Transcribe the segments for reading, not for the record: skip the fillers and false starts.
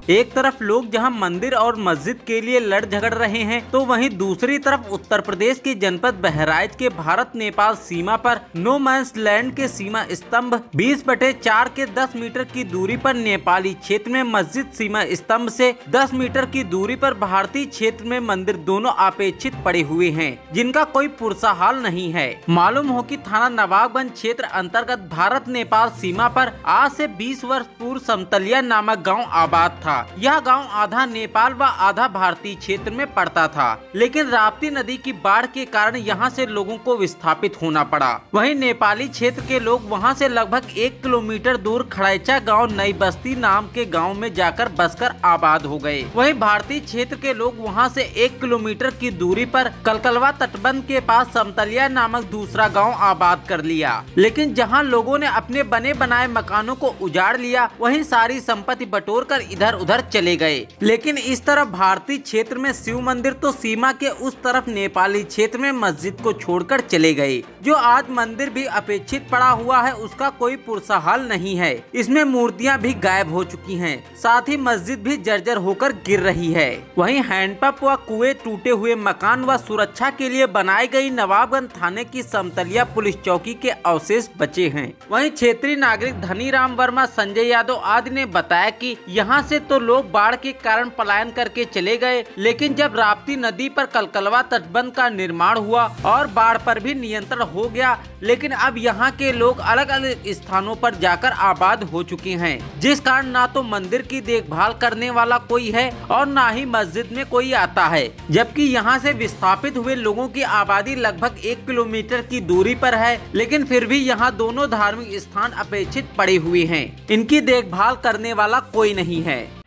एक तरफ लोग जहां मंदिर और मस्जिद के लिए लड़ झगड़ रहे हैं, तो वहीं दूसरी तरफ उत्तर प्रदेश के जनपद बहराइच के भारत नेपाल सीमा पर नो मैंस लैंड के सीमा स्तंभ 20/4 के 10 मीटर की दूरी पर नेपाली क्षेत्र में मस्जिद सीमा स्तंभ से 10 मीटर की दूरी पर भारतीय क्षेत्र में मंदिर दोनों अपेक्षित पड़े हुए हैं, जिनका कोई पुरसा हाल नहीं है। मालूम हो कि थाना नवाबगंज क्षेत्र अंतर्गत भारत नेपाल सीमा पर आज से 20 वर्ष पूर्व समतलिया नामक गांव आबाद था। यह गांव आधा नेपाल व आधा भारतीय क्षेत्र में पड़ता था, लेकिन राप्ती नदी की बाढ़ के कारण यहां से लोगों को विस्थापित होना पड़ा। वहीं नेपाली क्षेत्र के लोग वहां से लगभग 1 किलोमीटर दूर खड़ैचा गांव नई बस्ती नाम के गांव में जाकर बसकर आबाद हो गए। वहीं भारतीय क्षेत्र के लोग वहां से 1 किलोमीटर की दूरी पर कलकलवा तटबंध के पास समतलिया नामक दूसरा गांव आबाद कर लिया। लेकिन जहां लोगों ने अपने बने बनाए मकानों को उजाड़ लिया, वहीं सारी संपत्ति बटोर कर इधर उधर चले गए। लेकिन इस तरफ भारतीय क्षेत्र में शिव मंदिर तो सीमा के उस तरफ नेपाली क्षेत्र में मस्जिद को छोड़कर चले गए। जो आज मंदिर भी अपेक्षित पड़ा हुआ है, उसका कोई पुरसा हाल नहीं है। इसमें मूर्तियां भी गायब हो चुकी हैं, साथ ही मस्जिद भी जर्जर होकर गिर रही है। वहीं हैंडपंप व कुएं, टूटे हुए मकान व सुरक्षा के लिए बनाई गई नवाबगंज थाने की समतलिया पुलिस चौकी के अवशेष बचे हैं। वहीं क्षेत्रीय नागरिक धनीराम वर्मा, संजय यादव आदि ने बताया कि यहाँ से तो लोग बाढ़ के कारण पलायन करके चले गए, लेकिन जब राप्ती नदी पर कलकलवा तटबंध का निर्माण हुआ और बाढ़ पर भी नियंत्रण हो गया, लेकिन अब यहाँ के लोग अलग अलग स्थानों पर जाकर आबाद हो चुके हैं, जिस कारण ना तो मंदिर की देखभाल करने वाला कोई है और ना ही मस्जिद में कोई आता है। जबकि यहाँ से विस्थापित हुए लोगों की आबादी लगभग 1 किलोमीटर की दूरी पर है, लेकिन फिर भी यहाँ दोनों धार्मिक स्थान अपेक्षित पड़े हुए हैं। इनकी देखभाल करने वाला कोई नहीं है।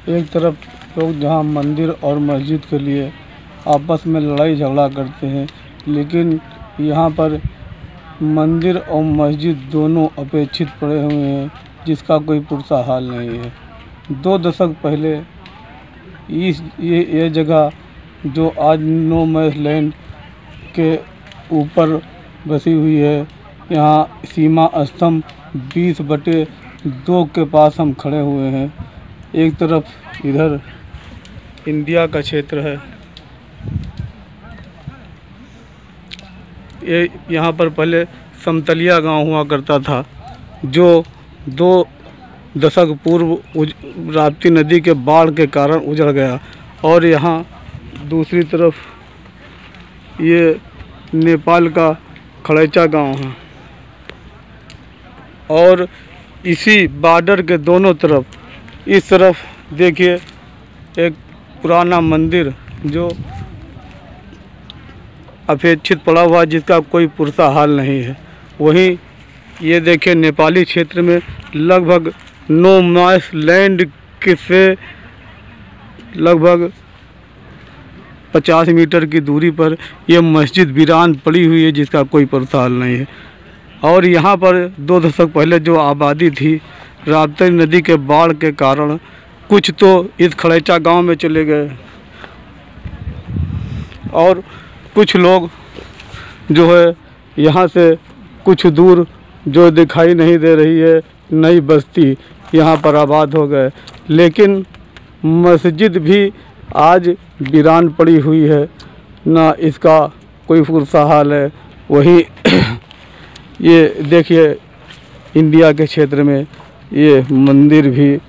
एक तरफ लोग जहाँ मंदिर और मस्जिद के लिए आपस में लड़ाई झगड़ा करते हैं, लेकिन यहाँ पर मंदिर और मस्जिद दोनों अपेक्षित पड़े हुए हैं, जिसका कोई पुरसा हाल नहीं है। 2 दशक पहले ये जगह जो आज नो मैंस लैंड के ऊपर बसी हुई है, यहाँ सीमा स्तंभ 20/2 के पास हम खड़े हुए हैं। एक तरफ इधर इंडिया का क्षेत्र है। ये यहाँ पर पहले समतलिया गांव हुआ करता था, जो 2 दशक पूर्व राप्ती नदी के बाढ़ के कारण उजड़ गया। और यहाँ दूसरी तरफ ये नेपाल का खड़ैचा गांव है, और इसी बॉर्डर के दोनों तरफ, इस तरफ देखिए एक पुराना मंदिर जो अपेक्षित पड़ा हुआ, जिसका कोई पुरसा हाल नहीं है। वहीं ये देखिए नेपाली क्षेत्र में लगभग नो मैंस लैंड से लगभग 50 मीटर की दूरी पर यह मस्जिद वीरान पड़ी हुई है, जिसका कोई पुरसा हाल नहीं है। और यहाँ पर 2 दशक पहले जो आबादी थी, राप्ती नदी के बाढ़ के कारण कुछ तो इस खड़ैचा गांव में चले गए, और कुछ लोग जो है यहाँ से कुछ दूर जो दिखाई नहीं दे रही है नई बस्ती, यहाँ पर आबाद हो गए। लेकिन मस्जिद भी आज वीरान पड़ी हुई है, ना इसका कोई पुरसा हाल है। वहीं ये देखिए इंडिया के क्षेत्र में ये मंदिर भी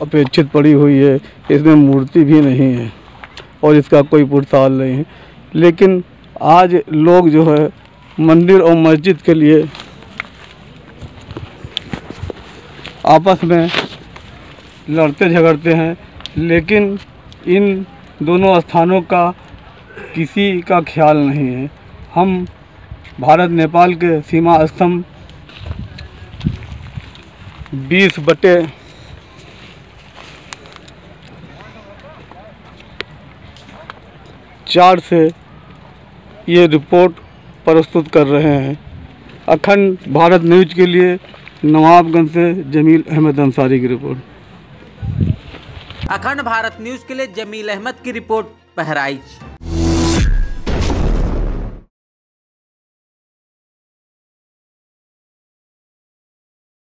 अपेक्षित पड़ी हुई है, इसमें मूर्ति भी नहीं है और इसका कोई पुरसा हाल नहीं है। लेकिन आज लोग जो है मंदिर और मस्जिद के लिए आपस में लड़ते झगड़ते हैं, लेकिन इन दोनों स्थानों का किसी का ख्याल नहीं है। हम भारत नेपाल के सीमा स्तंभ 20/4 से ये रिपोर्ट प्रस्तुत कर रहे हैं। अखंड भारत न्यूज़ के लिए नवाबगंज से जमील अहमद अंसारी की रिपोर्ट। अखंड भारत न्यूज़ के लिए जमील अहमद की रिपोर्ट, बहराइच।